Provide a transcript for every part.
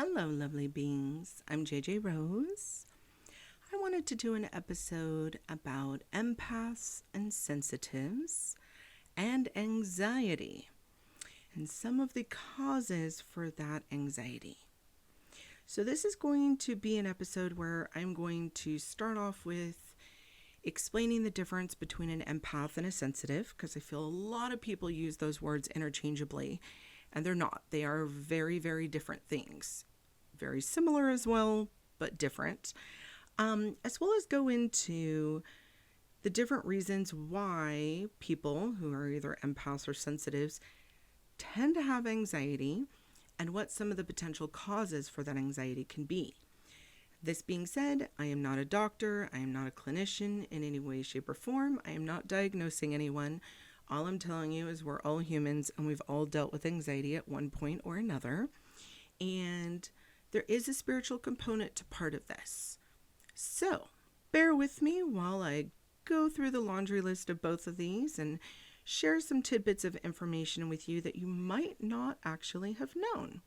Hello, lovely beings. I'm JJ Rose. I wanted to do an episode about empaths and sensitives and anxiety and some of the causes for that anxiety. So, this is going to be an episode where I'm going to start off with explaining the difference between an empath and a sensitive, because I feel a lot of people use those words interchangeably, and they're not. They are very, very different things. Very similar as well, but different. As well as go into the different reasons why people who are either empaths or sensitives tend to have anxiety and what some of the potential causes for that anxiety can be. This being said, I am not a doctor. I am not a clinician in any way, shape, or form. I am not diagnosing anyone. All I'm telling you is we're all humans and we've all dealt with anxiety at one point or another. And there is a spiritual component to part of this. So, bear with me while I go through the laundry list of both of these and share some tidbits of information with you that you might not actually have known.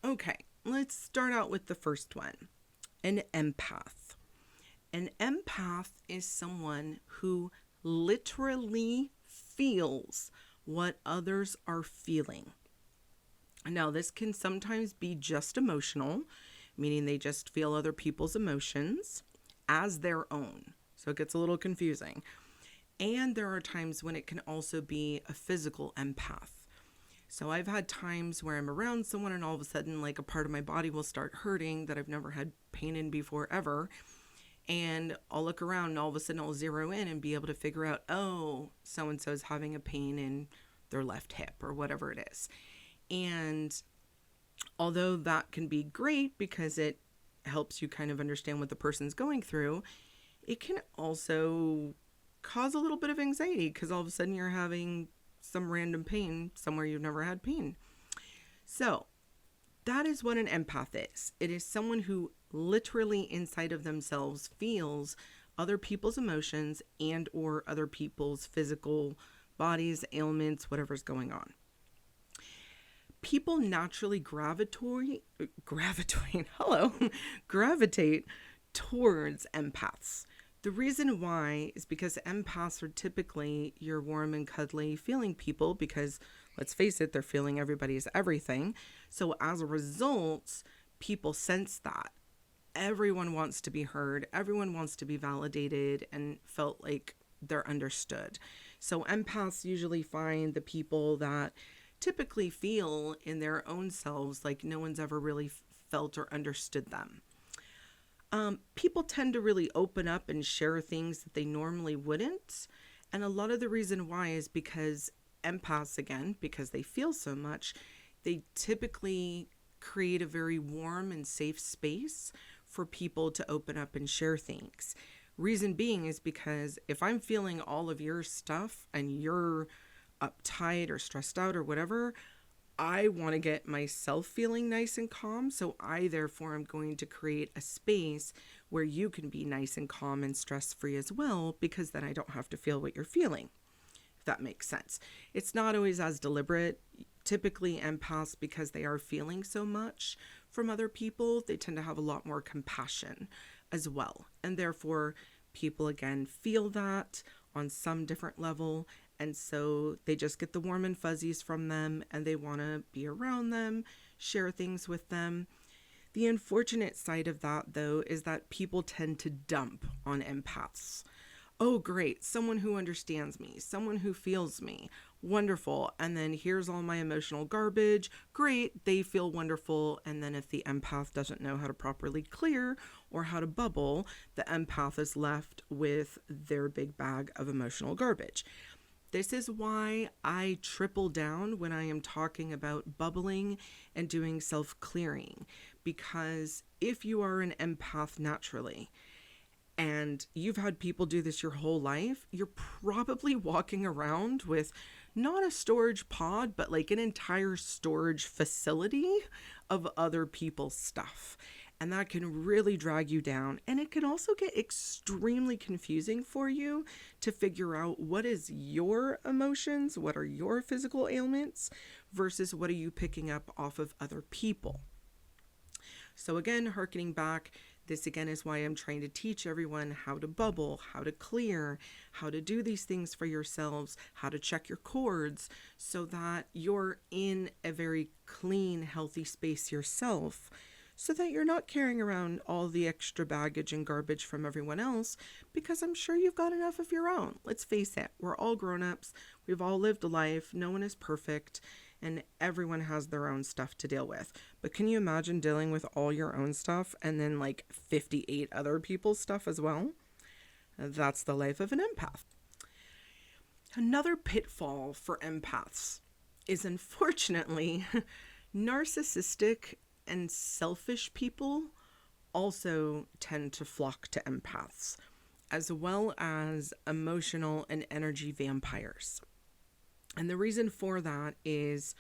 Okay, let's start out with the first one, an empath. An empath is someone who literally feels what others are feeling. Now, this can sometimes be just emotional, meaning they just feel other people's emotions as their own. So it gets a little confusing. And there are times when it can also be a physical empath. So I've had times where I'm around someone and all of a sudden, like, a part of my body will start hurting that I've never had pain in before ever. And I'll look around and all of a sudden I'll zero in and be able to figure out, oh, so-and-so is having a pain in their left hip or whatever it is. And although that can be great because it helps you kind of understand what the person's going through, it can also cause a little bit of anxiety because all of a sudden you're having some random pain somewhere you've never had pain. So that is what an empath is. It is someone who literally inside of themselves feels other people's emotions and or other people's physical bodies, ailments, whatever's going on. People naturally gravitate towards empaths. The reason why is because empaths are typically your warm and cuddly feeling people because, let's face it, they're feeling everybody's everything. So as a result, people sense that. Everyone wants to be heard. Everyone wants to be validated and felt like they're understood. So empaths usually find the people that typically feel in their own selves like no one's ever really felt or understood them. People tend to really open up and share things that they normally wouldn't. And a lot of the reason why is because empaths, again, because they feel so much, they typically create a very warm and safe space for people to open up and share things. Reason being is because if I'm feeling all of your stuff and you're uptight or stressed out or whatever, I want to get myself feeling nice and calm. So I therefore am going to create a space where you can be nice and calm and stress free as well, because then I don't have to feel what you're feeling, if that makes sense. It's not always as deliberate. Typically empaths, because they are feeling so much from other people, they tend to have a lot more compassion as well. And therefore people again feel that on some different level. And so they just get the warm and fuzzies from them and they want to be around them, share things with them. The unfortunate side of that, though, is that people tend to dump on empaths. Oh, great. Someone who understands me, someone who feels me. Wonderful. And then here's all my emotional garbage. Great. They feel wonderful. And then if the empath doesn't know how to properly clear or how to bubble, the empath is left with their big bag of emotional garbage. This is why I triple down when I am talking about bubbling and doing self-clearing. Because if you are an empath naturally, and you've had people do this your whole life, you're probably walking around with not a storage pod, but like an entire storage facility of other people's stuff. And that can really drag you down. And it can also get extremely confusing for you to figure out what is your emotions, what are your physical ailments, versus what are you picking up off of other people. So again, harkening back, this again is why I'm trying to teach everyone how to bubble, how to clear, how to do these things for yourselves, how to check your cords so that you're in a very clean, healthy space yourself, so that you're not carrying around all the extra baggage and garbage from everyone else, because I'm sure you've got enough of your own. Let's face it, we're all grown-ups, we've all lived a life, no one is perfect, and everyone has their own stuff to deal with. But can you imagine dealing with all your own stuff and then like 58 other people's stuff as well? That's the life of an empath. Another pitfall for empaths is, unfortunately, narcissistic and selfish people also tend to flock to empaths, as well as emotional and energy vampires. And the reason for that is,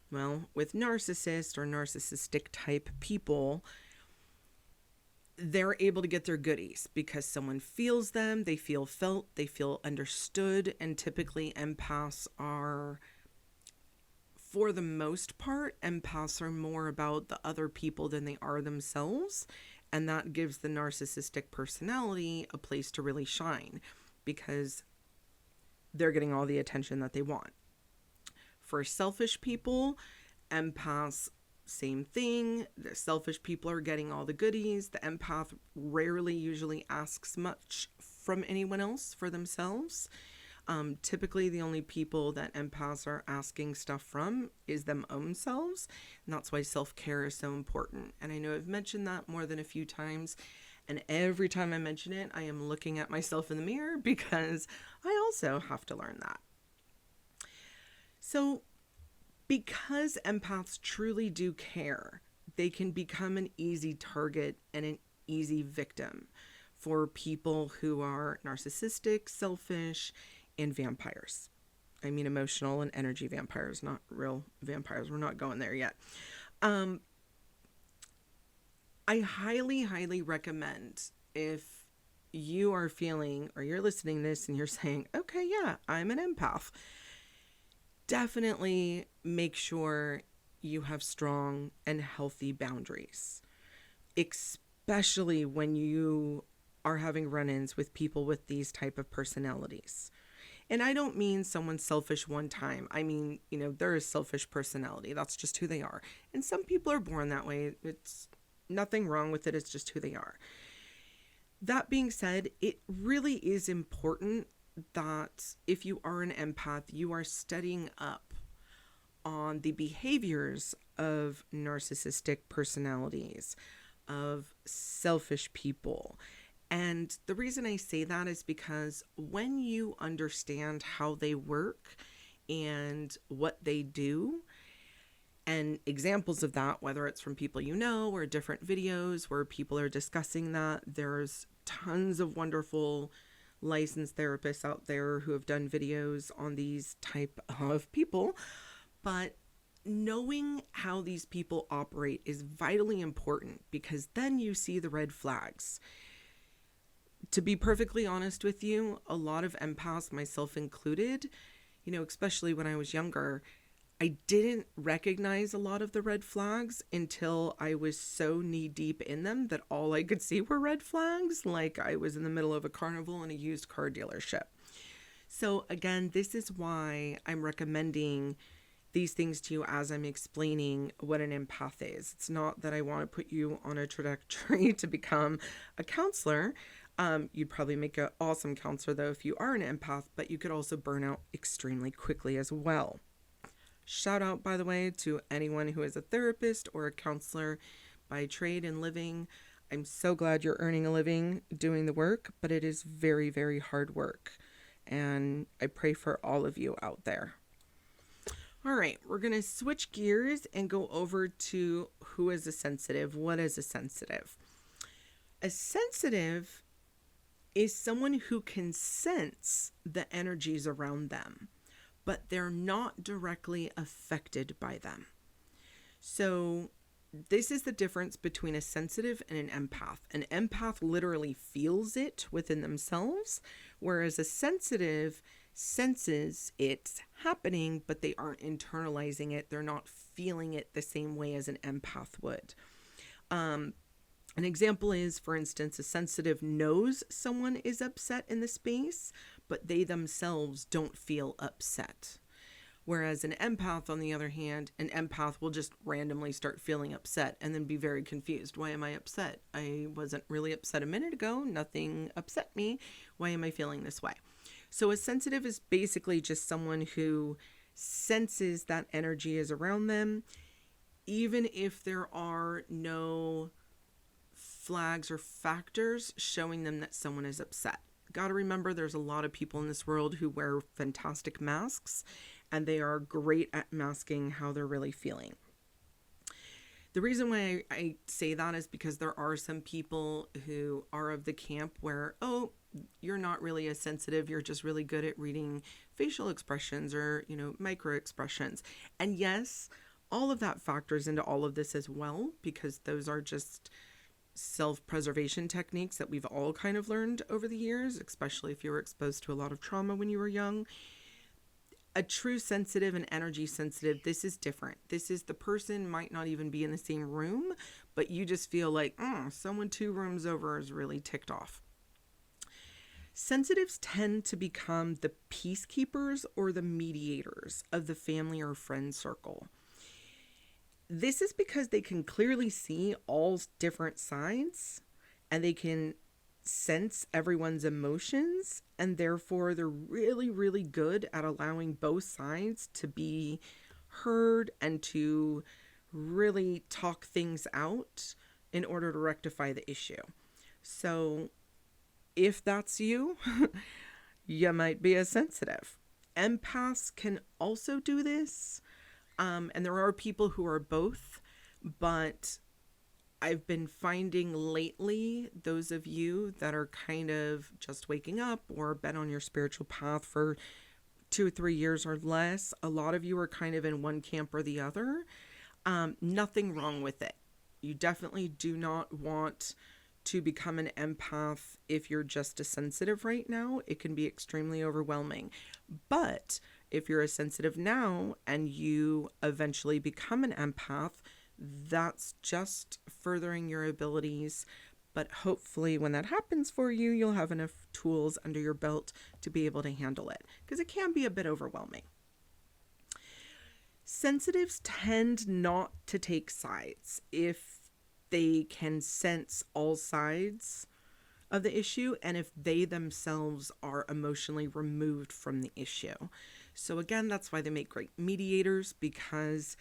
well, with narcissists or narcissistic type people, they're able to get their goodies because someone feels them, they feel felt, they feel understood, and typically empaths are, for the most part, empaths are more about the other people than they are themselves, and that gives the narcissistic personality a place to really shine because they're getting all the attention that they want. For selfish people, empaths, same thing. The selfish people are getting all the goodies. The empath rarely usually asks much from anyone else for themselves. Typically, the only people that empaths are asking stuff from is them own selves. And that's why self-care is so important. And I know I've mentioned that more than a few times. And every time I mention it, I am looking at myself in the mirror because I also have to learn that. So because empaths truly do care, they can become an easy target and an easy victim for people who are narcissistic, selfish, and vampires. I mean emotional and energy vampires, not real vampires. We're not going there yet. I highly, highly recommend, if you are feeling or you're listening to this and you're saying, okay, yeah, I'm an empath, definitely make sure you have strong and healthy boundaries, especially when you are having run-ins with people with these type of personalities. And I don't mean someone's selfish one time. I mean, they're a selfish personality. That's just who they are. And some people are born that way. It's nothing wrong with it. It's just who they are. That being said, it really is important that if you are an empath, you are studying up on the behaviors of narcissistic personalities, of selfish people. And the reason I say that is because when you understand how they work and what they do, and examples of that, whether it's from people you know or different videos where people are discussing that, there's tons of wonderful licensed therapists out there who have done videos on these type of people. But knowing how these people operate is vitally important because then you see the red flags. To be perfectly honest with you, a lot of empaths, myself included, especially when I was younger, I didn't recognize a lot of the red flags until I was so knee deep in them that all I could see were red flags, like I was in the middle of a carnival in a used car dealership. So again, this is why I'm recommending these things to you as I'm explaining what an empath is. It's not that I want to put you on a trajectory to become a counselor. You'd probably make an awesome counselor though if you are an empath, but you could also burn out extremely quickly as well. Shout out, by the way, to anyone who is a therapist or a counselor by trade and living. I'm so glad you're earning a living doing the work, but it is very, very hard work. And I pray for all of you out there. All right, we're going to switch gears and go over to who is a sensitive. What is a sensitive? A sensitive is someone who can sense the energies around them, but they're not directly affected by them. So this is the difference between a sensitive and an empath. An empath literally feels it within themselves, whereas a sensitive senses it's happening, but they aren't internalizing it. They're not feeling it the same way as an empath would. An example is, for instance, a sensitive knows someone is upset in the space, but they themselves don't feel upset. Whereas an empath, on the other hand, an empath will just randomly start feeling upset and then be very confused. Why am I upset? I wasn't really upset a minute ago. Nothing upset me. Why am I feeling this way? So a sensitive is basically just someone who senses that energy is around them, even if there are no flags or factors showing them that someone is upset. Got to remember, there's a lot of people in this world who wear fantastic masks, and they are great at masking how they're really feeling. The reason why I say that is because there are some people who are of the camp where, oh, you're not really as sensitive, you're just really good at reading facial expressions or, micro expressions. And yes, all of that factors into all of this as well, because those are just self-preservation techniques that we've all kind of learned over the years, especially if you were exposed to a lot of trauma when you were young. A true sensitive and energy sensitive, this is different. This is the person might not even be in the same room, but you just feel like, someone 2 rooms over is really ticked off. Sensitives tend to become the peacekeepers or the mediators of the family or friend circle. This is because they can clearly see all different sides and they can sense everyone's emotions, and therefore they're really, really good at allowing both sides to be heard and to really talk things out in order to rectify the issue. So if that's you, you might be a sensitive. Empaths can also do this. And there are people who are both, but I've been finding lately, those of you that are kind of just waking up or been on your spiritual path for 2 or 3 years or less, a lot of you are kind of in one camp or the other. Nothing wrong with it. You definitely do not want to become an empath if you're just a sensitive right now. It can be extremely overwhelming. But if you're a sensitive now and you eventually become an empath, that's just furthering your abilities. But hopefully when that happens for you, you'll have enough tools under your belt to be able to handle it, because it can be a bit overwhelming. Sensitives tend not to take sides if they can sense all sides of the issue and if they themselves are emotionally removed from the issue. So again, that's why they make great mediators, because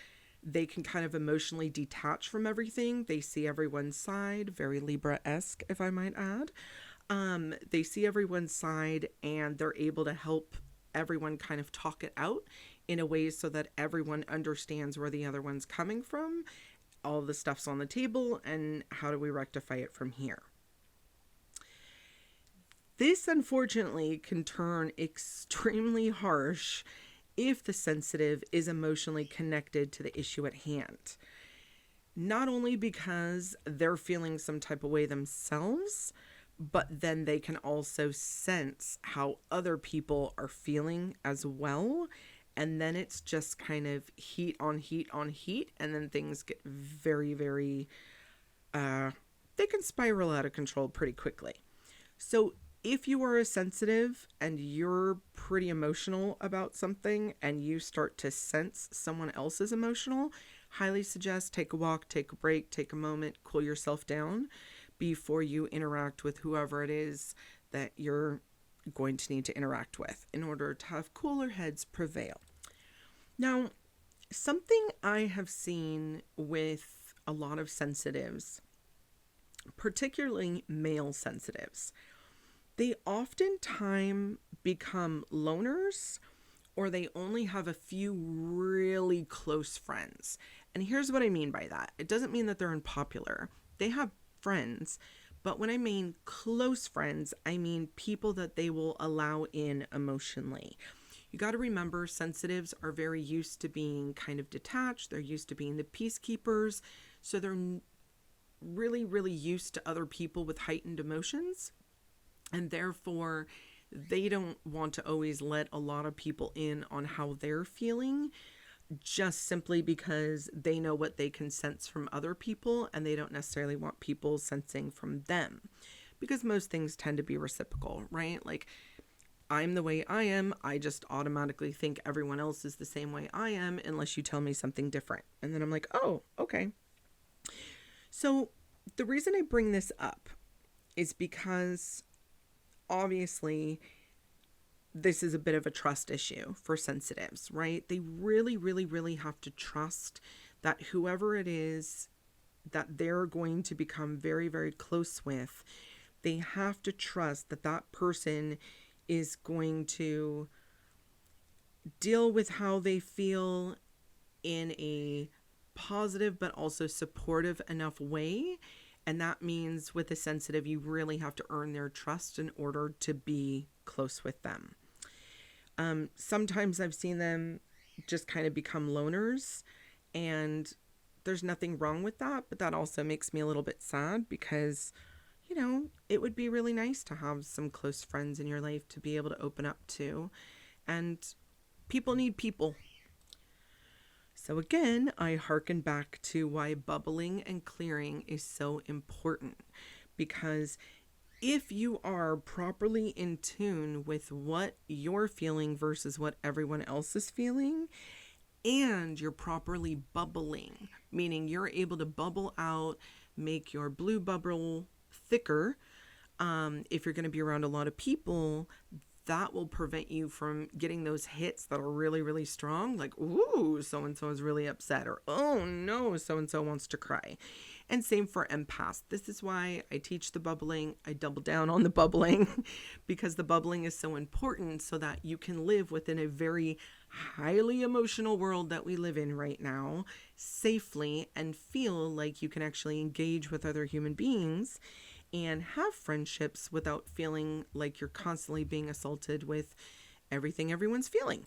they can kind of emotionally detach from everything. They see everyone's side, very Libra-esque, if I might add. They see everyone's side and they're able to help everyone kind of talk it out in a way so that everyone understands where the other one's coming from. All the stuff's on the table, and how do we rectify it from here? This, unfortunately, can turn extremely harsh if the sensitive is emotionally connected to the issue at hand. Not only because they're feeling some type of way themselves, but then they can also sense how other people are feeling as well. And then it's just kind of heat on heat on heat. And then things get very, very, they can spiral out of control pretty quickly. So if you are a sensitive and you're pretty emotional about something and you start to sense someone else is emotional, highly suggest take a walk, take a break, take a moment, cool yourself down before you interact with whoever it is that you're going to need to interact with in order to have cooler heads prevail. Now, something I have seen with a lot of sensitives, particularly male sensitives, they oftentimes become loners, or they only have a few really close friends. And here's what I mean by that. It doesn't mean that they're unpopular. They have friends, but when I mean close friends, I mean people that they will allow in emotionally. You got to remember, sensitives are very used to being kind of detached. They're used to being the peacekeepers. So they're really, really used to other people with heightened emotions. And therefore, they don't want to always let a lot of people in on how they're feeling. just simply because they know what they can sense from other people and they don't necessarily want people sensing from them, because most things tend to be reciprocal, right? Like, I'm the way I am, I just automatically think everyone else is the same way I am unless you tell me something different. And then I'm like, oh, okay. So the reason I bring this up is because obviously this is a bit of a trust issue for sensitives, right? They really, really, really have to trust that whoever it is that they're going to become very, very close with, they have to trust that that person is going to deal with how they feel in a positive but also supportive enough way. And that means with a sensitive, you really have to earn their trust in order to be close with them. Sometimes I've seen them just kind of become loners, and there's nothing wrong with that, but that also makes me a little bit sad because, it would be really nice to have some close friends in your life to be able to open up to, and people need people. So again, I hearken back to why bubbling and clearing is so important, because if you are properly in tune with what you're feeling versus what everyone else is feeling, and you're properly bubbling, meaning you're able to bubble out, make your blue bubble thicker. If you're going to be around a lot of people, that will prevent you from getting those hits that are really, really strong. Like, ooh, so-and-so is really upset, or, oh no, so-and-so wants to cry. And same for empaths. This is why I teach the bubbling. I double down on the bubbling because the bubbling is so important so that you can live within a very highly emotional world that we live in right now safely and feel like you can actually engage with other human beings and have friendships without feeling like you're constantly being assaulted with everything everyone's feeling.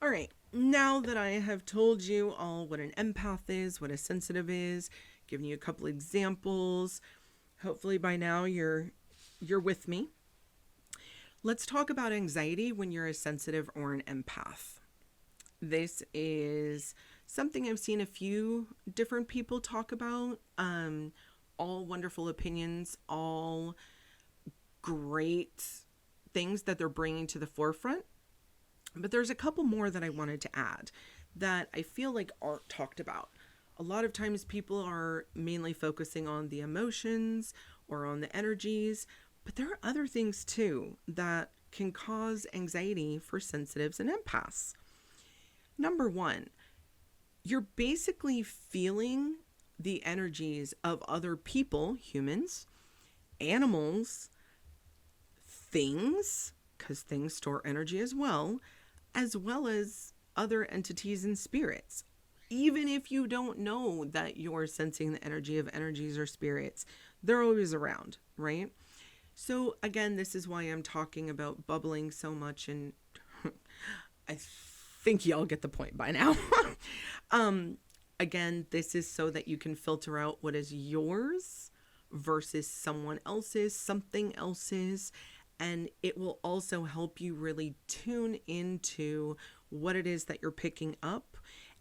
All right, now that I have told you all what an empath is, what a sensitive is, giving you a couple examples, hopefully by now you're with me. Let's talk about anxiety when you're a sensitive or an empath. This is something I've seen a few different people talk about. All wonderful opinions, all great things that they're bringing to the forefront. But there's a couple more that I wanted to add that I feel like aren't talked about. A lot of times people are mainly focusing on the emotions or on the energies, but there are other things too that can cause anxiety for sensitives and empaths. Number one, you're basically feeling the energies of other people, humans, animals, things, because things store energy as well as other entities and spirits. Even if you don't know that you're sensing the energy of energies or spirits, they're always around, right? So again, this is why I'm talking about bubbling so much, and I think y'all get the point by now. Again, this is so that you can filter out what is yours versus someone else's, something else's, and it will also help you really tune into what it is that you're picking up,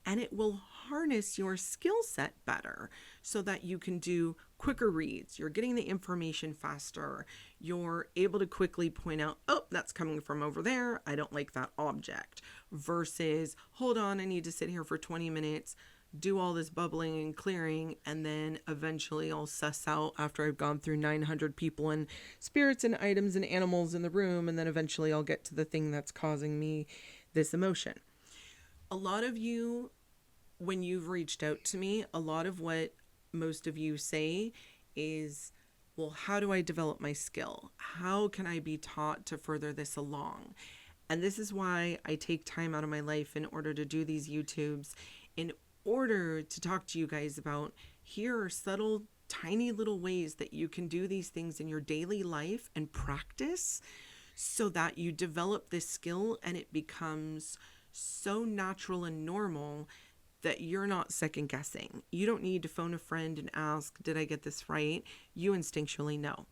and it will harness your skill set better so that you can do quicker reads. You're getting the information faster. You're able to quickly point out, oh, that's coming from over there. I don't like that object. Versus, hold on, I need to sit here for 20 minutes, do all this bubbling and clearing, and then eventually I'll suss out after I've gone through 900 people and spirits and items and animals in the room, and then eventually I'll get to the thing that's causing me this emotion. A lot of you, when you've reached out to me, a lot of what most of you say is, well, how do I develop my skill? How can I be taught to further this along? And this is why I take time out of my life in order to do these YouTubes, in order to talk to you guys about, here are subtle, tiny little ways that you can do these things in your daily life and practice so that you develop this skill and it becomes so natural and normal that you're not second guessing. You don't need to phone a friend and ask, did I get this right? You instinctually know.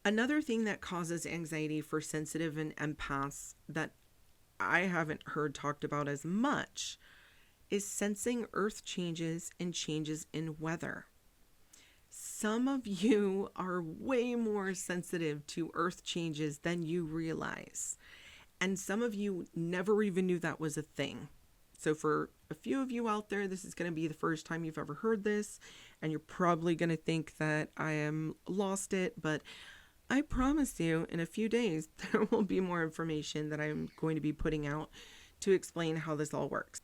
Another thing that causes anxiety for sensitive and empaths that I haven't heard talked about as much is sensing earth changes and changes in weather. Some of you are way more sensitive to earth changes than you realize. And some of you never even knew that was a thing. So for a few of you out there, this is going to be the first time you've ever heard this, and you're probably going to think that I am lost it, but I promise you in a few days, there will be more information that I'm going to be putting out to explain how this all works.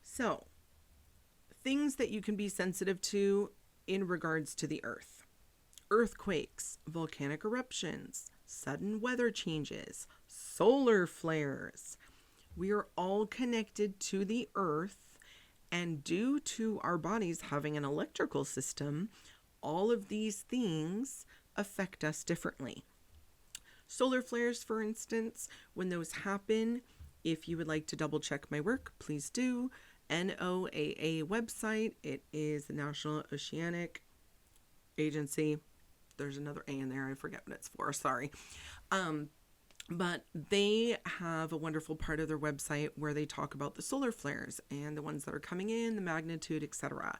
So, things that you can be sensitive to in regards to the earth: earthquakes, volcanic eruptions, sudden weather changes, solar flares. We are all connected to the earth, and due to our bodies having an electrical system, all of these things affect us differently. Solar flares, for instance, when those happen, if you would like to double check my work, please do. NOAA website. It is the National Oceanic Agency. There's another A in there. I forget what it's for. Sorry. But they have a wonderful part of their website where they talk about the solar flares and the ones that are coming in, the magnitude, etc.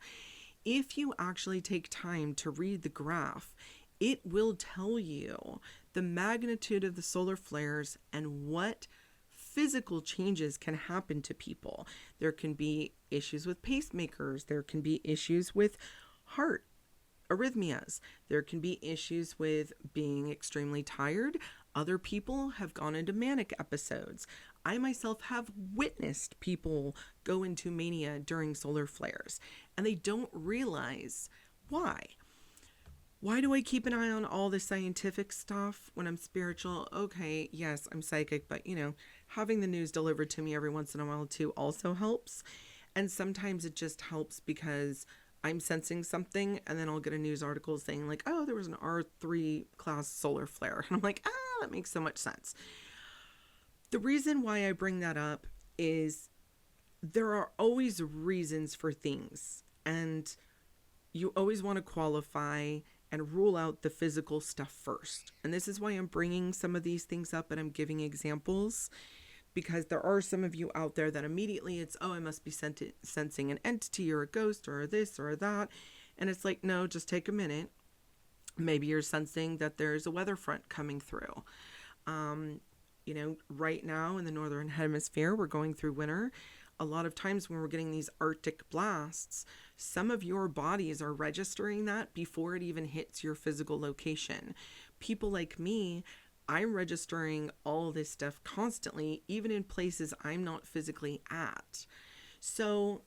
If you actually take time to read the graph, it will tell you the magnitude of the solar flares and what physical changes can happen to people. There can be issues with pacemakers. There can be issues with heart arrhythmias. There can be issues with being extremely tired. Other people have gone into manic episodes. I myself have witnessed people go into mania during solar flares, and they don't realize why. Why do I keep an eye on all the scientific stuff when I'm spiritual? Okay, yes, I'm psychic, but having the news delivered to me every once in a while too also helps. And sometimes it just helps because I'm sensing something, and then I'll get a news article saying like, oh, there was an R3 class solar flare. And I'm like, that makes so much sense. The reason why I bring that up is there are always reasons for things, and you always want to qualify and rule out the physical stuff first. And this is why I'm bringing some of these things up and I'm giving examples, because there are some of you out there that immediately it's, I must be sensing an entity or a ghost or this or that. And it's like, no, just take a minute. Maybe you're sensing that there's a weather front coming through. Right now in the Northern Hemisphere, we're going through winter. A lot of times when we're getting these Arctic blasts, some of your bodies are registering that before it even hits your physical location. People like me, I'm registering all this stuff constantly, even in places I'm not physically at. So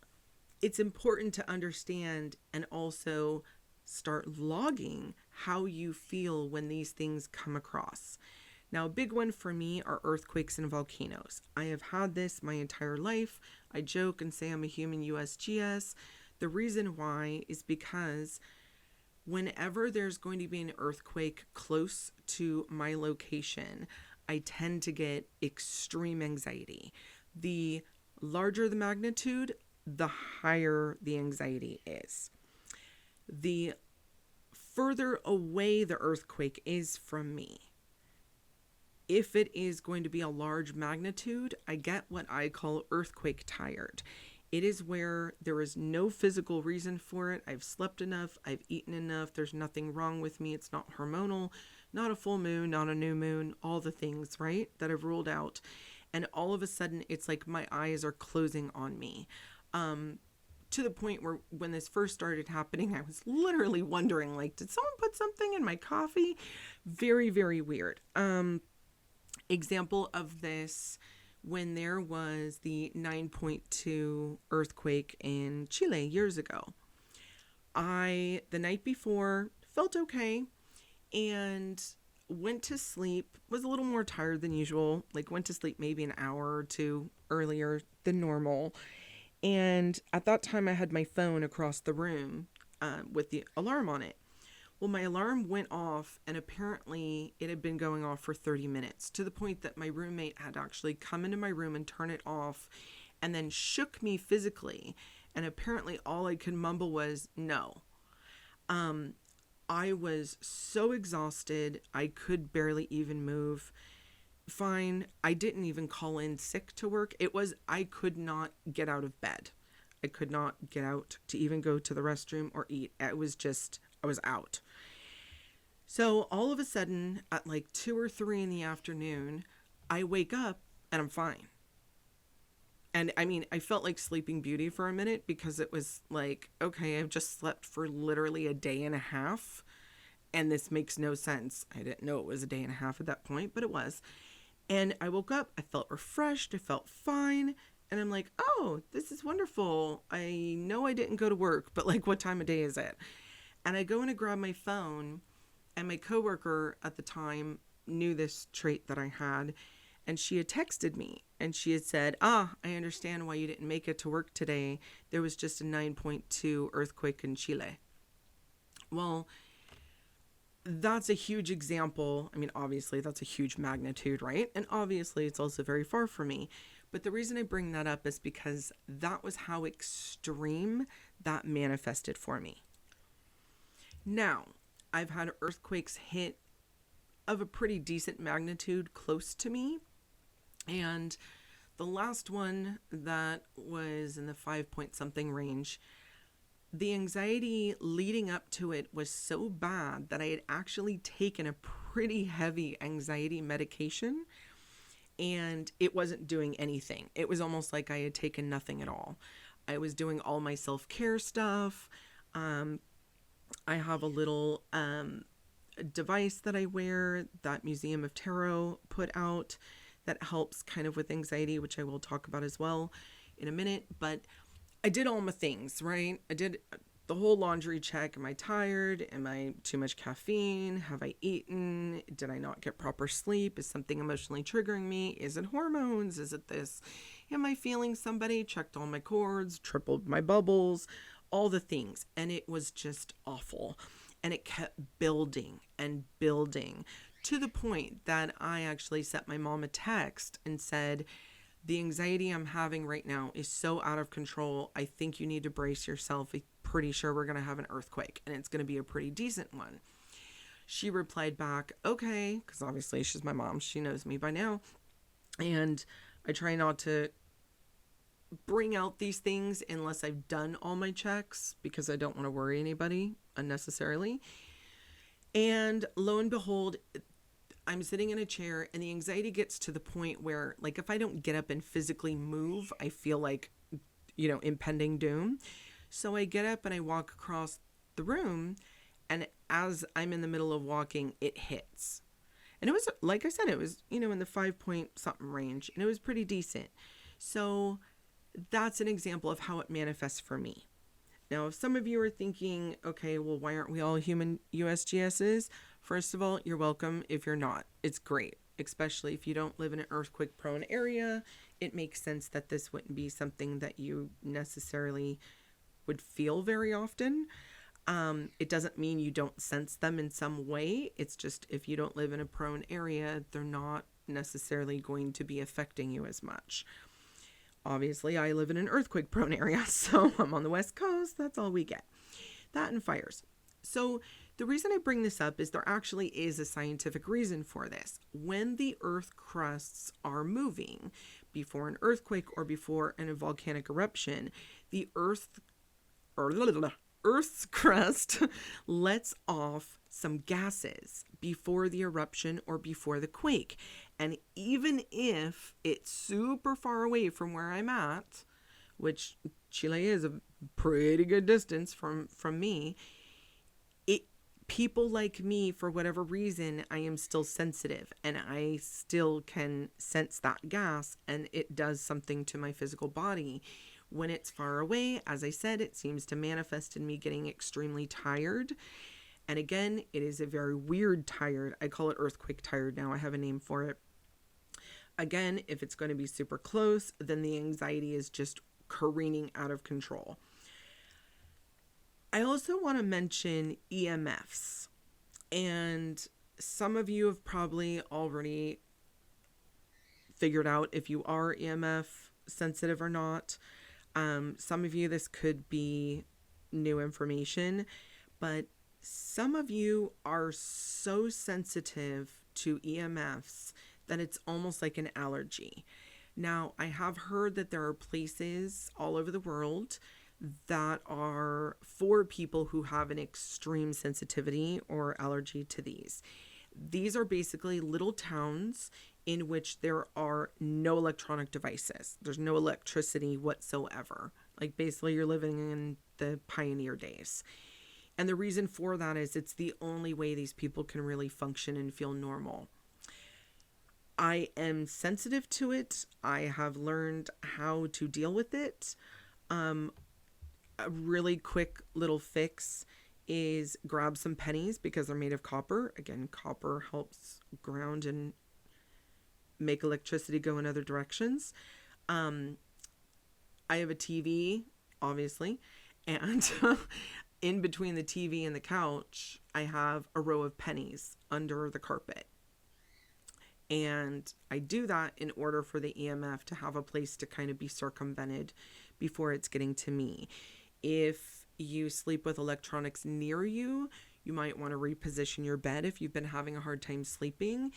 it's important to understand and also start logging how you feel when these things come across. Now, a big one for me are earthquakes and volcanoes. I have had this my entire life. I joke and say I'm a human USGS. The reason why is because whenever there's going to be an earthquake close to my location, I tend to get extreme anxiety. The larger the magnitude, the higher the anxiety is. The further away the earthquake is from me, if it is going to be a large magnitude, I get what I call earthquake tired. It is where there is no physical reason for it. I've slept enough. I've eaten enough. There's nothing wrong with me. It's not hormonal, not a full moon, not a new moon, all the things, right, that I've ruled out. And all of a sudden, it's like my eyes are closing on me. To the point where when this first started happening, I was literally wondering, like, did someone put something in my coffee? Very, very weird. Example of this, when there was the 9.2 earthquake in Chile years ago. The night before, felt okay and went to sleep, was a little more tired than usual, went to sleep maybe an hour or two earlier than normal. And at that time I had my phone across the room with the alarm on it. Well, my alarm went off, and apparently it had been going off for 30 minutes, to the point that my roommate had actually come into my room and turn it off and then shook me physically. And apparently all I could mumble was no. I was so exhausted, I could barely even move. fine. I didn't even call in sick to work. I could not get out of bed. I could not get out to even go to the restroom or eat. I was out. So all of a sudden, at like 2 or 3 in the afternoon, I wake up and I'm fine. And I mean, I felt like Sleeping Beauty for a minute, because it was like, okay, I've just slept for literally a day and a half, and this makes no sense. I didn't know it was a day and a half at that point, but it was. And I woke up, I felt refreshed, I felt fine. And I'm like, oh, this is wonderful. I know I didn't go to work, but like, what time of day is it? And I go in to grab my phone, and my coworker at the time knew this trait that I had. And she had texted me and she had said, I understand why you didn't make it to work today. There was just a 9.2 earthquake in Chile. Well, that's a huge example. I mean, obviously that's a huge magnitude, right? And obviously it's also very far from me. But the reason I bring that up is because that was how extreme that manifested for me. Now, I've had earthquakes hit of a pretty decent magnitude close to me. And the last one that was in the 5 point something range, the anxiety leading up to it was so bad that I had actually taken a pretty heavy anxiety medication, and it wasn't doing anything. It was almost like I had taken nothing at all. I was doing all my self-care stuff. I have a little device that I wear that Museum of Tarot put out that helps kind of with anxiety, which I will talk about as well in a minute. But I did all my things, right? I did the whole laundry check. Am I tired? Am I too much caffeine? Have I eaten? Did I not get proper sleep? Is something emotionally triggering me? Is it hormones? Is it this? Am I feeling somebody? Checked all my cords, tripled my bubbles, all the things. And it was just awful. And it kept building and building, to the point that I actually sent my mom a text and said, the anxiety I'm having right now is so out of control. I think you need to brace yourself. I'm pretty sure we're going to have an earthquake, and it's going to be a pretty decent one. She replied back, okay, because obviously she's my mom. She knows me by now. And I try not to bring out these things unless I've done all my checks, because I don't want to worry anybody unnecessarily. And lo and behold, I'm sitting in a chair, and the anxiety gets to the point where, like, if I don't get up and physically move, I feel like, impending doom. So I get up and I walk across the room, and as I'm in the middle of walking, it hits. And it was, like I said, it was, in the 5 point something range, and it was pretty decent. So that's an example of how it manifests for me. Now, if some of you are thinking, okay, well, why aren't we all human USGSs? First of all, you're welcome. If you're not, it's great, especially if you don't live in an earthquake-prone area. It makes sense that this wouldn't be something that you necessarily would feel very often. It doesn't mean you don't sense them in some way. It's just if you don't live in a prone area, they're not necessarily going to be affecting you as much. Obviously, I live in an earthquake-prone area, so I'm on the West Coast. That's all we get. That and fires. So the reason I bring this up is there actually is a scientific reason for this. When the earth crusts are moving before an earthquake or before a volcanic eruption, the Earth's crust lets off some gases before the eruption or before the quake. And even if it's super far away from where I'm at, which Chile is a pretty good distance from me, people like me, for whatever reason, I am still sensitive, and I still can sense that gas, and it does something to my physical body. When it's far away, as I said, it seems to manifest in me getting extremely tired. And again, it is a very weird tired. I call it earthquake tired now. I have a name for it. Again, if it's going to be super close, then the anxiety is just careening out of control. I also want to mention EMFs. And some of you have probably already figured out if you are EMF sensitive or not. Some of you, this could be new information, but some of you are so sensitive to EMFs that it's almost like an allergy. Now, I have heard that there are places all over the world that are for people who have an extreme sensitivity or allergy to these. These are basically little towns in which there are no electronic devices. There's no electricity whatsoever. Like basically you're living in the pioneer days. And the reason for that is it's the only way these people can really function and feel normal. I am sensitive to it. I have learned how to deal with it. A really quick little fix is grab some pennies because they're made of copper. Again, copper helps ground and make electricity go in other directions. I have a TV, obviously, and in between the TV and the couch, I have a row of pennies under the carpet. And I do that in order for the EMF to have a place to kind of be circumvented before it's getting to me. If you sleep with electronics near you, you might want to reposition your bed if you've been having a hard time sleeping.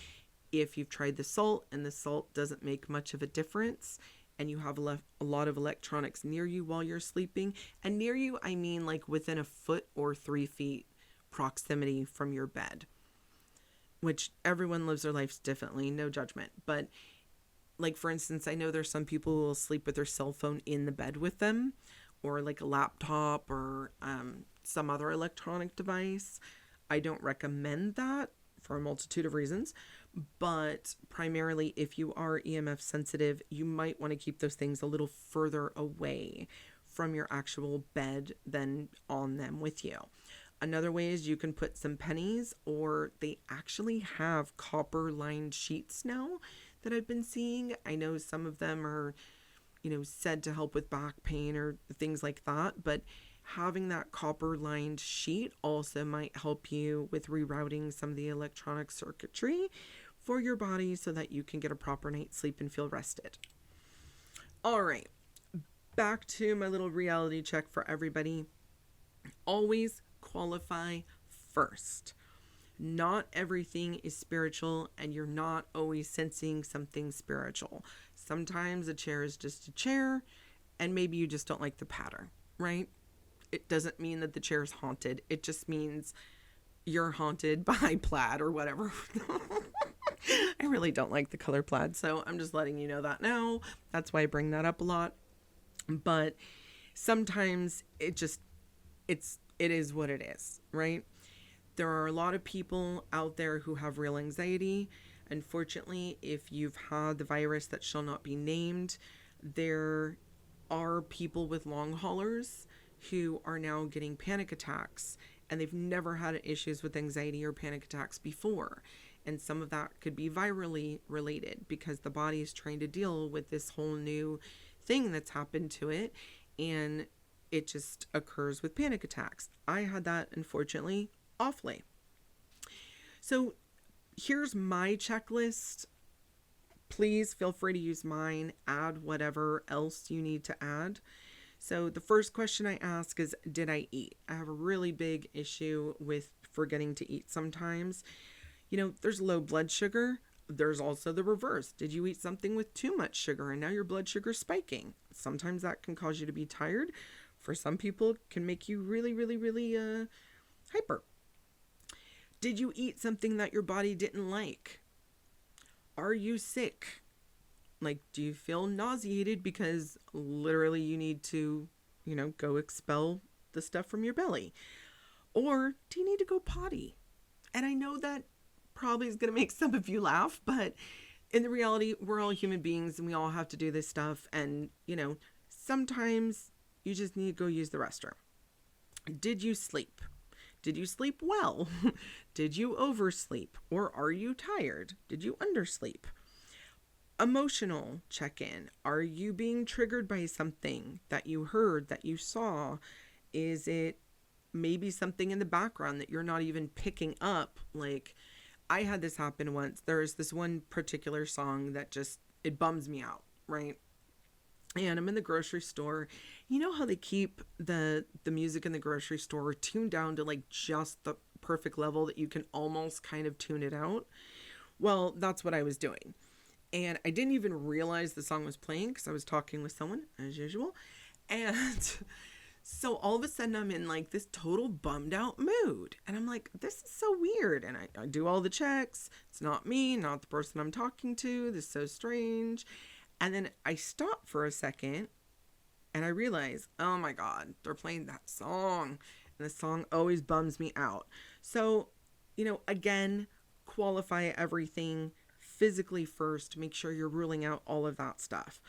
If you've tried the salt and the salt doesn't make much of a difference, and you have a lot of electronics near you while you're sleeping, and near you, I mean like within a foot or 3 feet proximity from your bed, which everyone lives their lives differently, no judgment. But like, for instance, I know there's some people who will sleep with their cell phone in the bed with them, or like a laptop or some other electronic device. I don't recommend that for a multitude of reasons, but primarily if you are EMF sensitive, you might want to keep those things a little further away from your actual bed than on them with you. Another way is you can put some pennies, or they actually have copper lined sheets now that I've been seeing. I know some of them are, said to help with back pain or things like that, but having that copper lined sheet also might help you with rerouting some of the electronic circuitry for your body so that you can get a proper night's sleep and feel rested. All right, back to my little reality check for everybody. Always qualify first. Not everything is spiritual, and you're not always sensing something spiritual. Sometimes a chair is just a chair, and maybe you just don't like the pattern, right? It doesn't mean that the chair is haunted. It just means you're haunted by plaid or whatever. I really don't like the color plaid, so I'm just letting you know that now. That's why I bring that up a lot. But sometimes it is what it is, right? There are a lot of people out there who have real anxiety. Unfortunately, if you've had the virus that shall not be named, there are people with long haulers who are now getting panic attacks, and they've never had issues with anxiety or panic attacks before. And some of that could be virally related because the body is trying to deal with this whole new thing that's happened to it, and it just occurs with panic attacks. I had that, unfortunately, awfully. So here's my checklist. Please feel free to use mine, add whatever else you need to add. So the first question I ask is, did I eat? I have a really big issue with forgetting to eat sometimes. There's low blood sugar. There's also the reverse. Did you eat something with too much sugar and now your blood sugar is spiking? Sometimes that can cause you to be tired. For some people, it can make you really, really, really hyper. Did you eat something that your body didn't like? Are you sick? Like, do you feel nauseated because literally you need to, go expel the stuff from your belly? Or do you need to go potty? And I know that probably is going to make some of you laugh, but in the reality, we're all human beings and we all have to do this stuff. And, sometimes you just need to go use the restroom. Did you sleep? Did you sleep well? Did you oversleep? Or are you tired? Did you undersleep? Emotional check-in. Are you being triggered by something that you heard, that you saw? Is it maybe something in the background that you're not even picking up? Like, I had this happen once. There's this one particular song that it bums me out, right? And I'm in the grocery store. You know how they keep the music in the grocery store tuned down to like just the perfect level that you can almost kind of tune it out? Well, that's what I was doing. And I didn't even realize the song was playing because I was talking with someone as usual. And so all of a sudden I'm in like this total bummed out mood. And I'm like, this is so weird. And I do all the checks. It's not me, not the person I'm talking to. This is so strange. And then I stop for a second and I realize, oh my God, they're playing that song. And the song always bums me out. So, again, qualify everything physically first. Make sure you're ruling out all of that stuff.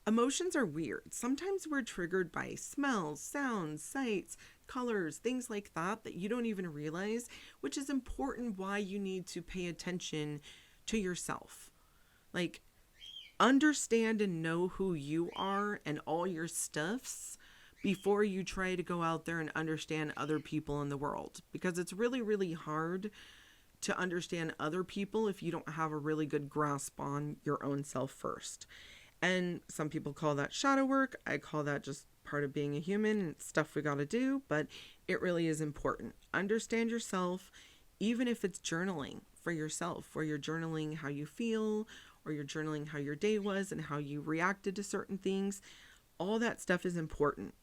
Emotions are weird. Sometimes we're triggered by smells, sounds, sights, colors, things like that you don't even realize, which is important why you need to pay attention to yourself. Like, understand and know who you are and all your stuffs before you try to go out there and understand other people in the world. Because it's really, really hard to understand other people if you don't have a really good grasp on your own self first. And some people call that shadow work. I call that just part of being a human and stuff we got to do, but it really is important. Understand yourself, even if it's journaling for yourself, where you're journaling how you feel, or you're journaling how your day was and how you reacted to certain things. All that stuff is important.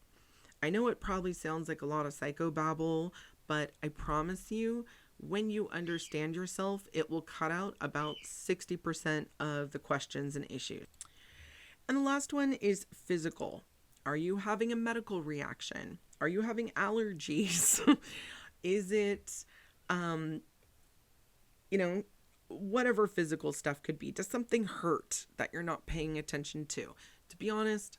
I know it probably sounds like a lot of psychobabble, but I promise you, when you understand yourself, it will cut out about 60% of the questions and issues. And the last one is physical. Are you having a medical reaction? Are you having allergies? Is it, whatever physical stuff could be? Does something hurt that you're not paying attention to? To be honest,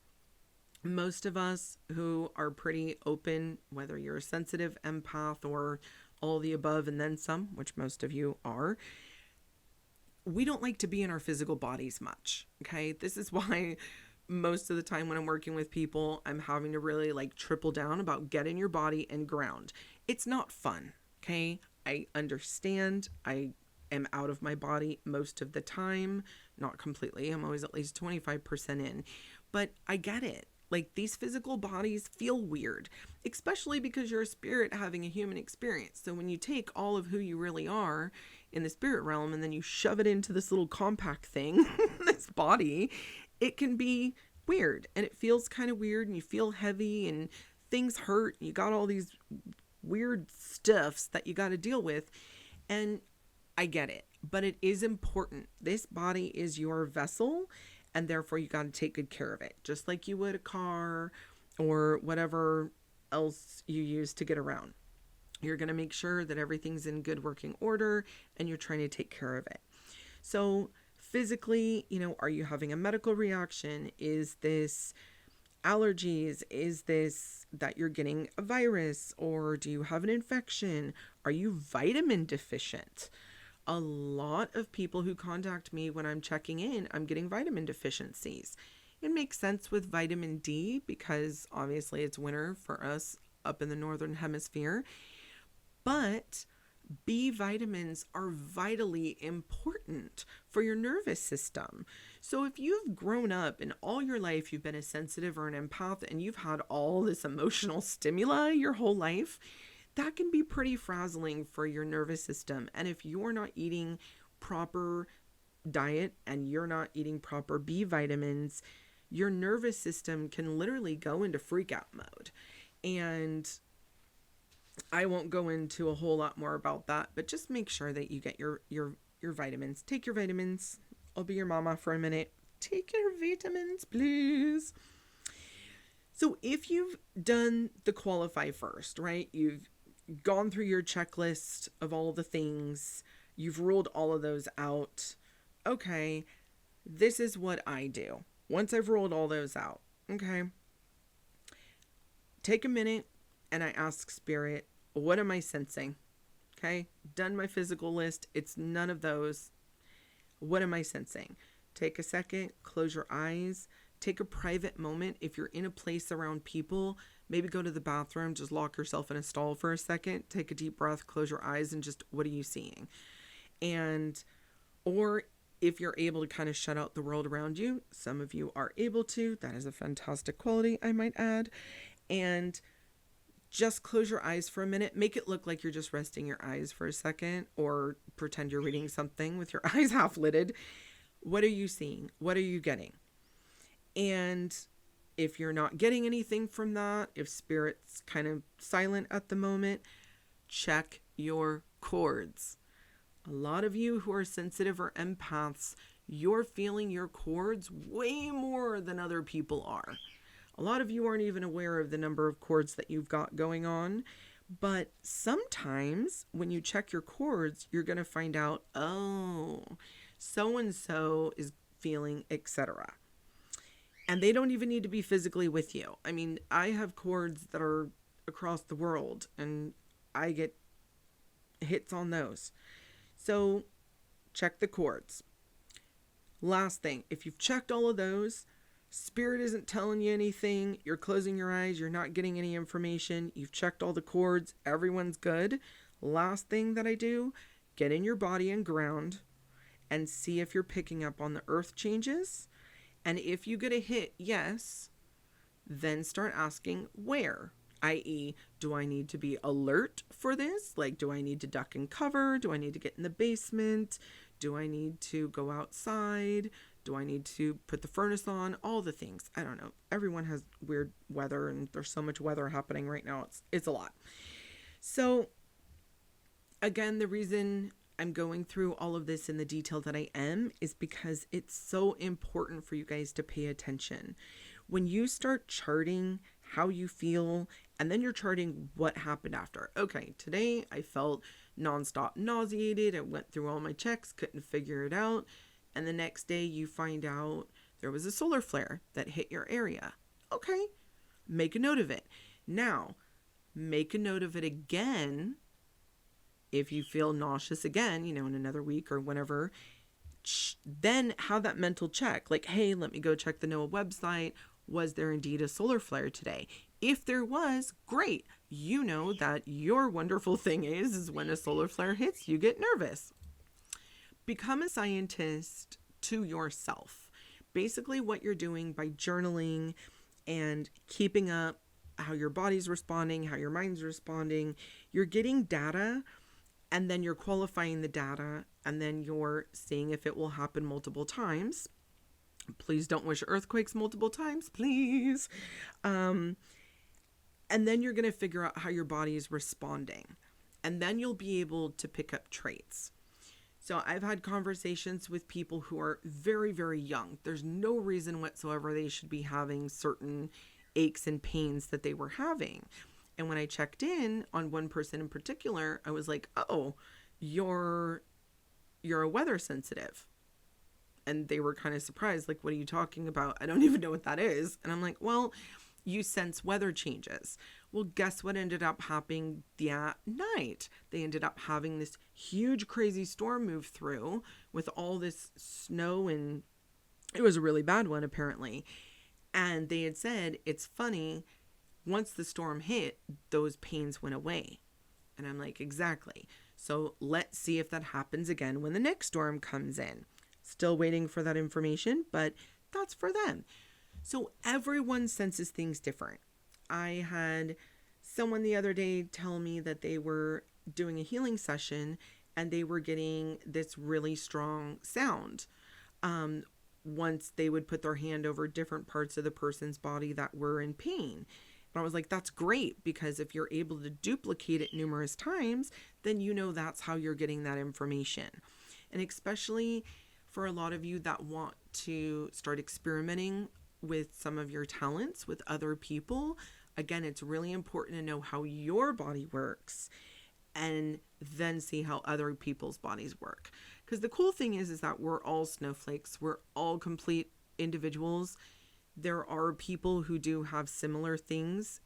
most of us who are pretty open, whether you're a sensitive empath or all the above and then some, which most of you are, we don't like to be in our physical bodies much. Okay. This is why most of the time when I'm working with people, I'm having to really triple down about get in your body and ground. It's not fun. Okay. I understand. I am out of my body most of the time, not completely. I'm always at least 25% in, but I get it. These physical bodies feel weird, especially because you're a spirit having a human experience. So when you take all of who you really are in the spirit realm and then you shove it into this little compact thing, this body, it can be weird and it feels kind of weird and you feel heavy and things hurt. You got all these weird stuffs that you got to deal with. And I get it, but it is important. This body is your vessel. And therefore, you got to take good care of it, just like you would a car or whatever else you use to get around. You're going to make sure that everything's in good working order and you're trying to take care of it. So physically, are you having a medical reaction? Is this allergies? Is this that you're getting a virus, or do you have an infection? Are you vitamin deficient? A lot of people who contact me when I'm checking in, I'm getting vitamin deficiencies. It makes sense with vitamin D because obviously it's winter for us up in the northern hemisphere. But B vitamins are vitally important for your nervous system. So if you've grown up and all your life you've been a sensitive or an empath and you've had all this emotional stimuli your whole life, that can be pretty frazzling for your nervous system. And if you're not eating proper diet and you're not eating proper B vitamins, your nervous system can literally go into freak out mode. And I won't go into a whole lot more about that, but just make sure that you get your vitamins. Take your vitamins. I'll be your mama for a minute. Take your vitamins, please. So if you've done the qualify first, right? You've gone through your checklist of all the things. You've ruled all of those out. Okay, this is what I do. Once I've ruled all those out, okay, take a minute and I ask Spirit, what am I sensing? Okay, done my physical list. It's none of those. What am I sensing? Take a second, close your eyes, take a private moment. If you're in a place around people, maybe go to the bathroom, just lock yourself in a stall for a second, take a deep breath, close your eyes, and just, what are you seeing? And, or if you're able to kind of shut out the world around you, some of you are able to, that is a fantastic quality, I might add, and just close your eyes for a minute. Make it look like you're just resting your eyes for a second, or pretend you're reading something with your eyes half lidded. What are you seeing? What are you getting? And if you're not getting anything from that, if spirit's kind of silent at the moment, check your cords. A lot of you who are sensitive or empaths, you're feeling your cords way more than other people are. A lot of you aren't even aware of the number of cords that you've got going on. But sometimes when you check your cords, you're going to find out, oh, so-and-so is feeling, etc. And they don't even need to be physically with you. I mean, I have cords that are across the world and I get hits on those. So check the cords. Last thing, if you've checked all of those, spirit isn't telling you anything, you're closing your eyes, you're not getting any information, you've checked all the cords, everyone's good. Last thing that I do, get in your body and ground and see if you're picking up on the earth changes. And if you get a hit, yes, then start asking where, i.e., do I need to be alert for this? Like, do I need to duck and cover? Do I need to get in the basement? Do I need to go outside? Do I need to put the furnace on? All the things. I don't know. Everyone has weird weather and there's so much weather happening right now. It's a lot. So again, the reason I'm going through all of this in the detail that I am is because it's so important for you guys to pay attention. When you start charting how you feel, and then you're charting what happened after. Okay, today I felt nonstop nauseated. I went through all my checks, couldn't figure it out. And the next day you find out there was a solar flare that hit your area. Okay, make a note of it. Now, make a note of it again. If you feel nauseous again, in another week or whenever, then have that mental check. Like, hey, let me go check the NOAA website. Was there indeed a solar flare today? If there was, great. You know that your wonderful thing is when a solar flare hits, you get nervous. Become a scientist to yourself. Basically what you're doing by journaling and keeping up how your body's responding, how your mind's responding, you're getting data and then you're qualifying the data and then you're seeing if it will happen multiple times. Please don't wish earthquakes multiple times, please. And then you're going to figure out how your body is responding. And then you'll be able to pick up traits. So I've had conversations with people who are very, very young. There's no reason whatsoever they should be having certain aches and pains that they were having. And when I checked in on one person in particular, I was like, oh, you're a weather sensitive. And they were kind of surprised, like, what are you talking about? I don't even know what that is. And I'm like, well, you sense weather changes. Well, guess what ended up happening that night? They ended up having this huge, crazy storm move through with all this snow, and it was a really bad one, apparently. And they had said, it's funny, once the storm hit, those pains went away. And I'm like, exactly. So let's see if that happens again when the next storm comes in. Still waiting for that information, but that's for them. So everyone senses things different. I had someone the other day tell me that they were doing a healing session and they were getting this really strong sound. Once they would put their hand over different parts of the person's body that were in pain. And I was like, that's great, because if you're able to duplicate it numerous times, then that's how you're getting that information. And especially for a lot of you that want to start experimenting with some of your talents with other people, again, it's really important to know how your body works and then see how other people's bodies work. Because the cool thing is that we're all snowflakes. We're all complete individuals. There are people who do have similar things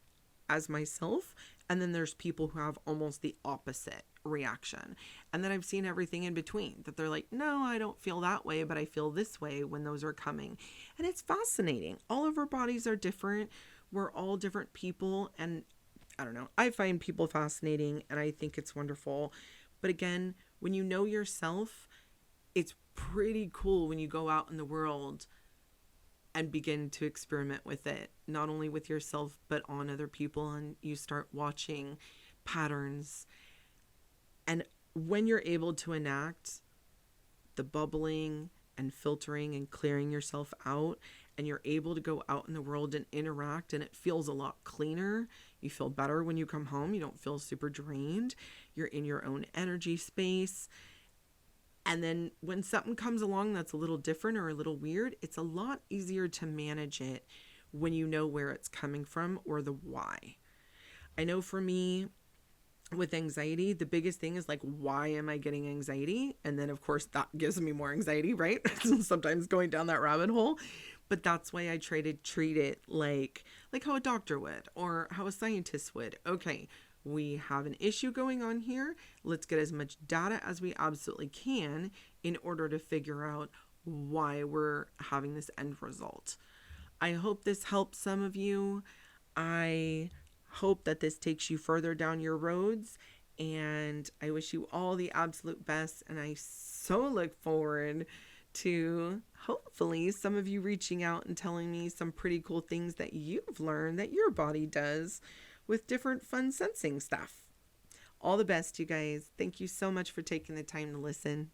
as myself. And then there's people who have almost the opposite reaction. And then I've seen everything in between, that they're like, no, I don't feel that way, but I feel this way when those are coming. And it's fascinating. All of our bodies are different. We're all different people. And I don't know, I find people fascinating and I think it's wonderful. But again, when you know yourself, it's pretty cool when you go out in the world and begin to experiment with it, not only with yourself, but on other people. And you start watching patterns. And when you're able to enact the bubbling, and filtering and clearing yourself out, and you're able to go out in the world and interact, and it feels a lot cleaner. You feel better when you come home. You don't feel super drained. You're in your own energy space. And then when something comes along that's a little different or a little weird, it's a lot easier to manage it when you know where it's coming from or the why. I know for me, with anxiety, the biggest thing is like, why am I getting anxiety? And then, of course, that gives me more anxiety, right? Sometimes going down that rabbit hole. But that's why I try to treat it like how a doctor would or how a scientist would. Okay, we have an issue going on here. Let's get as much data as we absolutely can in order to figure out why we're having this end result. I hope this helps some of you. I hope that this takes you further down your roads, and I wish you all the absolute best. And I so look forward to hopefully some of you reaching out and telling me some pretty cool things that you've learned that your body does with different fun sensing stuff. All the best, you guys. Thank you so much for taking the time to listen.